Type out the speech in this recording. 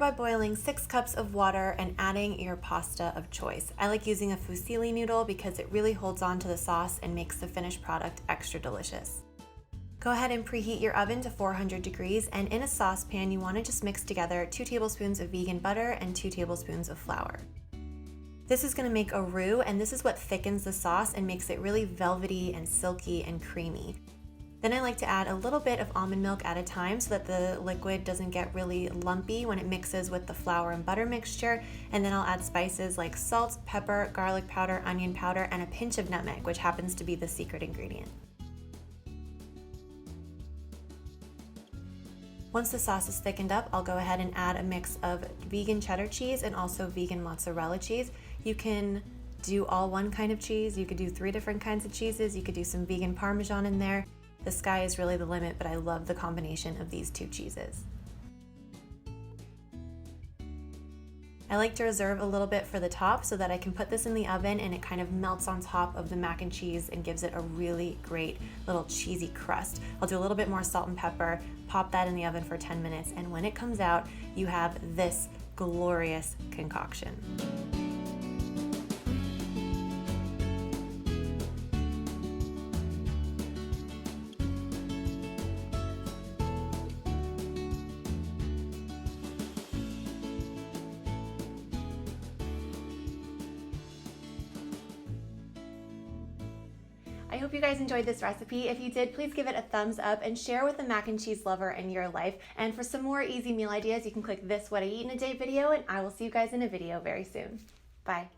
by boiling 6 cups of water and adding your pasta of choice. I like using a fusilli noodle because it really holds on to the sauce and makes the finished product extra delicious. Go ahead and preheat your oven to 400 degrees, and in a saucepan you want to just mix together 2 tablespoons of vegan butter and 2 tablespoons of flour. This is going to make a roux, and this is what thickens the sauce and makes it really velvety and silky and creamy. Then I like to add a little bit of almond milk at a time so that the liquid doesn't get really lumpy when it mixes with the flour and butter mixture. And then I'll add spices like salt, pepper, garlic powder, onion powder, and a pinch of nutmeg, which happens to be the secret ingredient. Once the sauce is thickened up, I'll go ahead and add a mix of vegan cheddar cheese and also vegan mozzarella cheese. You can do all one kind of cheese, you could do 3 different kinds of cheeses, you could do some vegan Parmesan in there. The sky is really the limit, but I love the combination of these 2 cheeses. I like to reserve a little bit for the top so that I can put this in the oven and it kind of melts on top of the mac and cheese and gives it a really great little cheesy crust. I'll do a little bit more salt and pepper, pop that in the oven for 10 minutes, and when it comes out, you have this glorious concoction. I hope you guys enjoyed this recipe. If you did, please give it a thumbs up and share with a mac and cheese lover in your life. And for some more easy meal ideas, you can click this What I Eat in a Day video, and I will see you guys in a video very soon. Bye.